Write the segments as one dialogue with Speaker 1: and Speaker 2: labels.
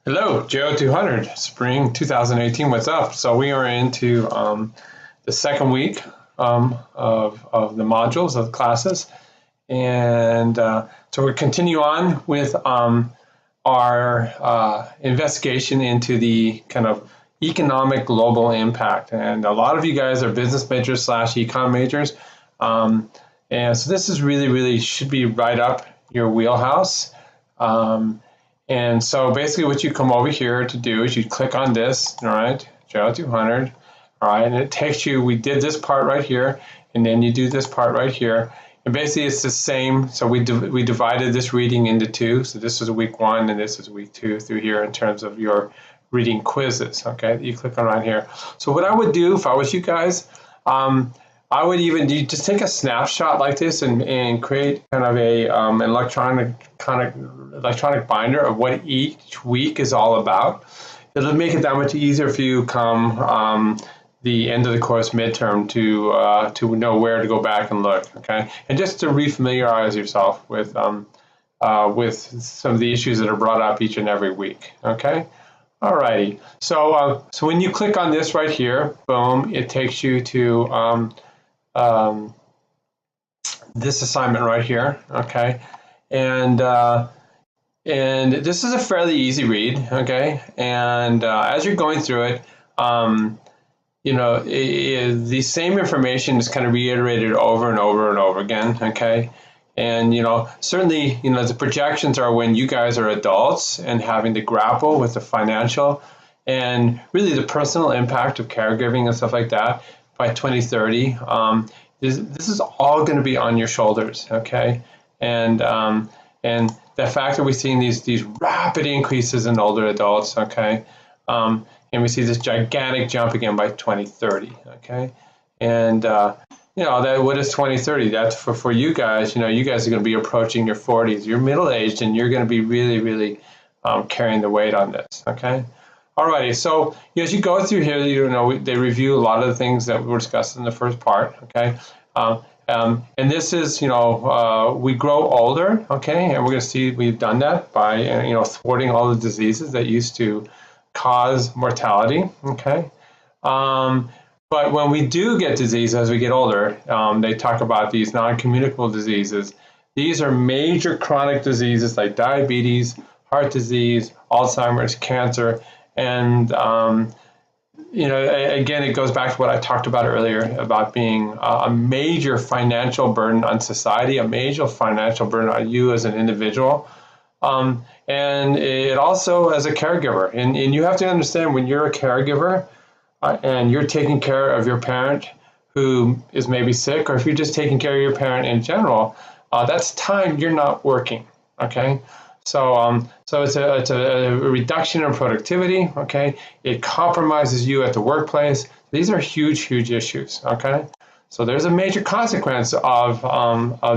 Speaker 1: Hello, JO200, spring 2018, what's up? So we are into the second week of the modules of the classes. And so we continue on with our investigation into the kind of economic global impact. And a lot of you guys are business majors / econ majors. And so this is really should be right up your wheelhouse. And so basically what you come over here to do is you click on this, all right, JO200, all right, and it takes you, we did this part right here, and then you do this part right here. And basically it's the same, so we divided this reading into two, so this is week 1 and this is week 2 through here in terms of your reading quizzes, okay, you click on right here. So what I would do if I was you guys, I would even just take a snapshot like this and create kind of a electronic binder of what each week is all about. It'll make it that much easier for you come the end of the course midterm to know where to go back and look. Okay, and just to refamiliarize yourself with some of the issues that are brought up each and every week. Okay. Alrighty. So when you click on this right here, boom, it takes you to this assignment right here, okay, and this is a fairly easy read, okay, and as you're going through it, you know, the same information is kind of reiterated over and over and over again, okay, and you know, certainly, you know, the projections are when you guys are adults and having to grapple with the financial and really the personal impact of caregiving and stuff like that. By 2030, this is all going to be on your shoulders, okay? And the fact that we're seeing these rapid increases in older adults, okay? And we see this gigantic jump again by 2030, okay? And you know, that what is 2030? That's for you guys. You know, you guys are going to be approaching your 40s. You're middle-aged, and you're going to be really carrying the weight on this, okay? Alrighty, so as you go through here, you know, they review a lot of the things that were discussed in the first part, okay? And this is, you know, we grow older, okay? And we're going to see we've done that by, you know, thwarting all the diseases that used to cause mortality, okay? But when we do get disease as we get older, they talk about these non-communicable diseases. These are major chronic diseases like diabetes, heart disease, Alzheimer's, cancer. And, you know, again, it goes back to what I talked about earlier about being a major financial burden on society, a major financial burden on you as an individual. And it also as a caregiver. And you have to understand when you're a caregiver and you're taking care of your parent who is maybe sick, or if you're just taking care of your parent in general, that's time you're not working, okay? So it's a reduction in productivity, okay? It compromises you at the workplace. These are huge issues, okay? So there's a major consequence of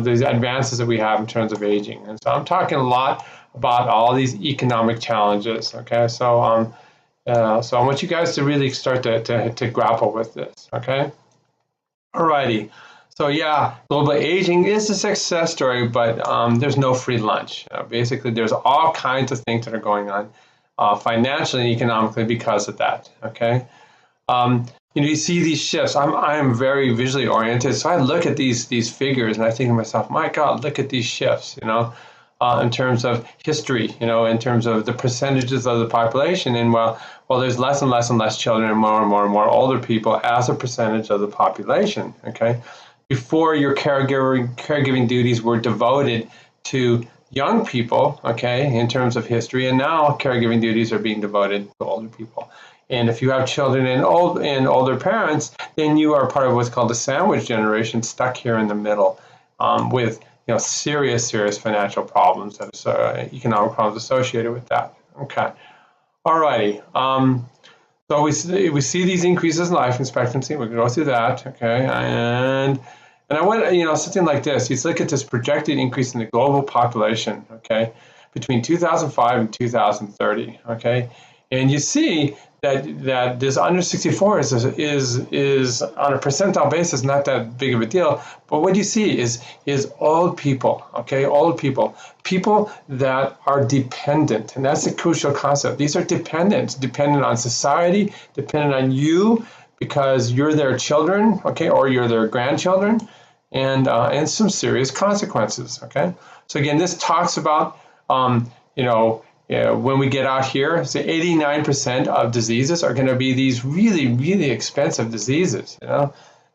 Speaker 1: these advances that we have in terms of aging. And so I'm talking a lot about all these economic challenges, okay? So so I want you guys to really start to grapple with this, okay? Alrighty. So yeah, global aging is a success story, but there's no free lunch. Basically, there's all kinds of things that are going on financially and economically because of that, okay? You know, you see these shifts. I am very visually oriented, so I look at these figures and I think to myself, my God, look at these shifts, you know, in terms of history, you know, in terms of the percentages of the population. And well, there's less and less children and more older people as a percentage of the population, okay? Before your caregiving duties were devoted to young people, okay, in terms of history, and now caregiving duties are being devoted to older people. And if you have children and older parents, then you are part of what's called the sandwich generation, stuck here in the middle, with, you know, serious financial problems, economic problems associated with that. Okay, alrighty. So we see these increases in life expectancy. We can go through that, okay? And I want, you know, something like this. You look at this projected increase in the global population, okay, between 2005 and 2030, okay? And you see that this under 64 is on a percentile basis not that big of a deal. But what you see is old people, okay, old people that are dependent, and that's the crucial concept. These are dependent on society, dependent on you because you're their children, okay, or you're their grandchildren, and some serious consequences, okay. So again, this talks about when we get out here, so 89% of diseases are going to be these really, really expensive diseases,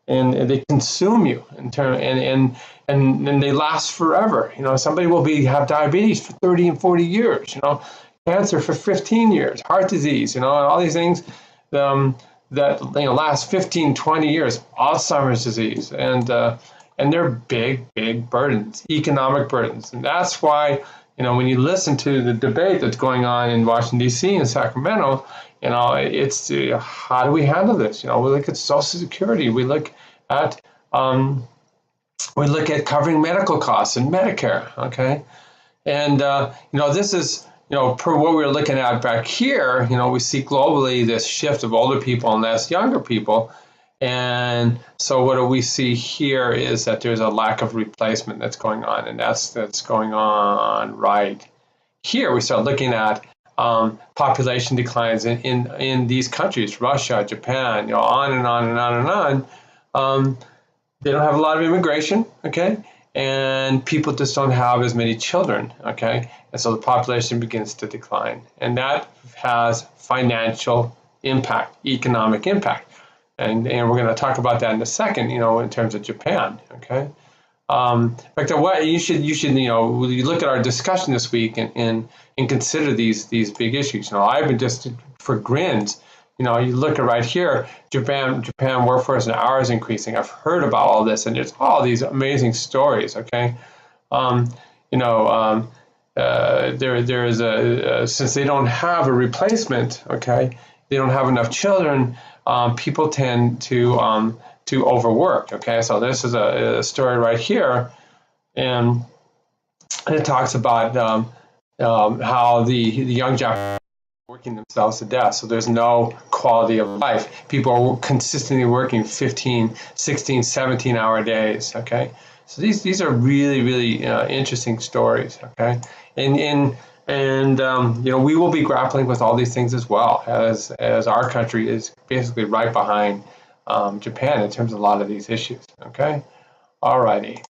Speaker 1: and they consume you and they last forever. Somebody will have diabetes for 30 and 40 years, cancer for 15 years, heart disease, and all these things that last 15, 20 years, Alzheimer's disease, and they're big, big burdens, economic burdens, and that's why. When you listen to the debate that's going on in Washington, D.C. and Sacramento, it's how do we handle this? We look at Social Security, we look at covering medical costs and Medicare, okay? And this is per what we were looking at back here. We see globally this shift of older people and less younger people. And so what do we see here is that there's a lack of replacement that's going on, and that's going on right here. We start looking at population declines in these countries, Russia, Japan, on and on and on and on. They don't have a lot of immigration, okay, and people just don't have as many children, okay, and so the population begins to decline, and that has financial impact, economic impact. And we're going to talk about that in a second, in terms of Japan, okay? In fact, what you should you look at our discussion this week and consider these big issues. I've been just for grins, you look at right here, Japan workforce and hours increasing. I've heard about all this, and there's all these amazing stories, okay? There is since they don't have a replacement, okay? They don't have enough children. People tend to overwork. Okay, so this is a story right here, and it talks about how the young Japanese are working themselves to death. So there's no quality of life. People are consistently working 15, 16, 17-hour days. Okay, so these are really, really interesting stories. Okay, and we will be grappling with all these things as well, as our country is basically right behind Japan in terms of a lot of these issues. Okay, all righty.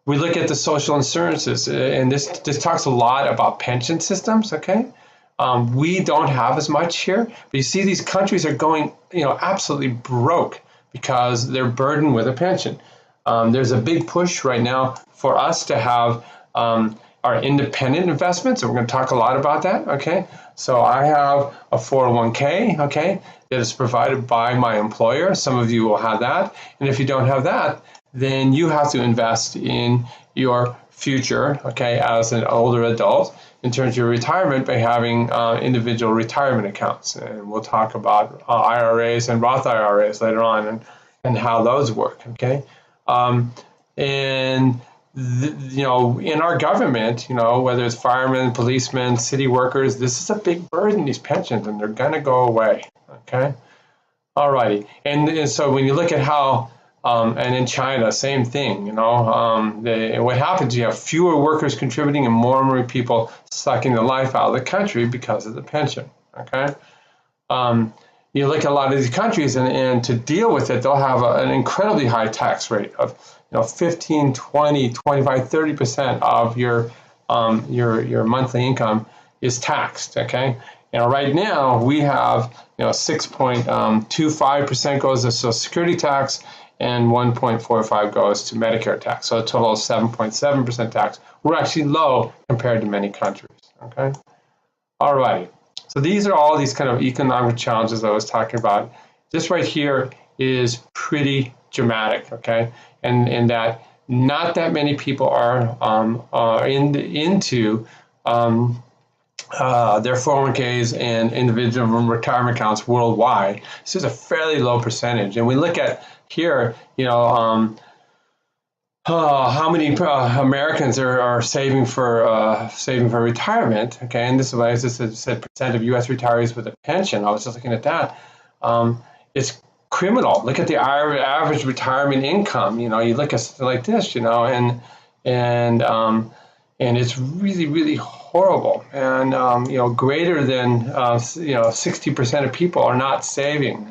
Speaker 1: We look at the social insurances, and this talks a lot about pension systems. Okay, we don't have as much here, but you see these countries are going, absolutely broke because they're burdened with a pension. There's a big push right now for us to have our independent investments, and we're going to talk a lot about that, okay? So I have a 401k, okay, that is provided by my employer. Some of you will have that, and if you don't have that, then you have to invest in your future, okay, as an older adult in terms of your retirement by having individual retirement accounts. And we'll talk about IRAs and Roth IRAs later on and how those work, okay? In our government, whether it's firemen, policemen, city workers, this is a big burden, these pensions, and they're going to go away, okay? All righty. And so when you look at how, and in China, same thing, what happens, you have fewer workers contributing and more and more people sucking the life out of the country because of the pension, okay? You look at a lot of these countries, and to deal with it, they'll have an incredibly high tax rate of 15, 20, 25, 30% of your monthly income is taxed, okay? Right now we have 6.25% goes to Social Security tax and 1.45 goes to Medicare tax. So a total of 7.7% tax. We're actually low compared to many countries, okay? All right. So these are all these kind of economic challenges I was talking about. This right here is pretty dramatic, okay? And that not that many people are into their 401ks and individual retirement accounts worldwide. This is a fairly low percentage. And we look at here, how many Americans are saving for retirement. Okay, and this is why I just said percent of U.S. retirees with a pension. I was just looking at that. It's criminal. Look at the average retirement income. You look at something like this. And it's really, really horrible. And greater than 60% of people are not saving.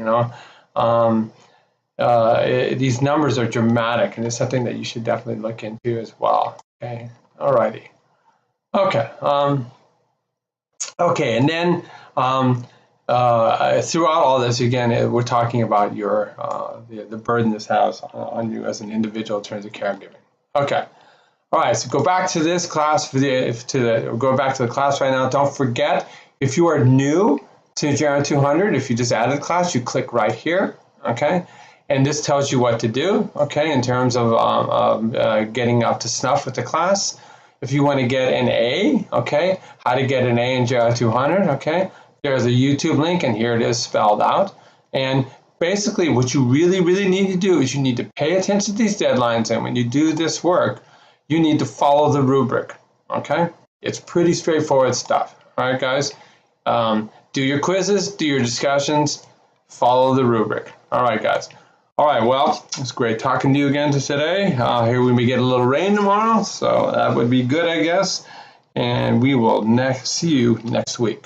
Speaker 1: These numbers are dramatic, and it's something that you should definitely look into as well. Okay, alrighty. Okay, okay, and then throughout all this, again, we're talking about the burden this has on you as an individual in terms of caregiving. Okay. All right, so go back to this class go back to the class right now. Don't forget, if you are new to Geron 200, if you just added the class, you click right here, okay? And this tells you what to do, okay, in terms of getting up to snuff with the class. If you want to get an A, okay, how to get an A in Geron 200, okay? There's a YouTube link, and here it is spelled out. And basically, what you really, really need to do is you need to pay attention to these deadlines, and when you do this work, you need to follow the rubric, okay? It's pretty straightforward stuff, all right, guys? Do your quizzes, do your discussions, follow the rubric. All right, guys. All right, well, it's great talking to you again today. Here we may get a little rain tomorrow, so that would be good, I guess. And we will see you next week.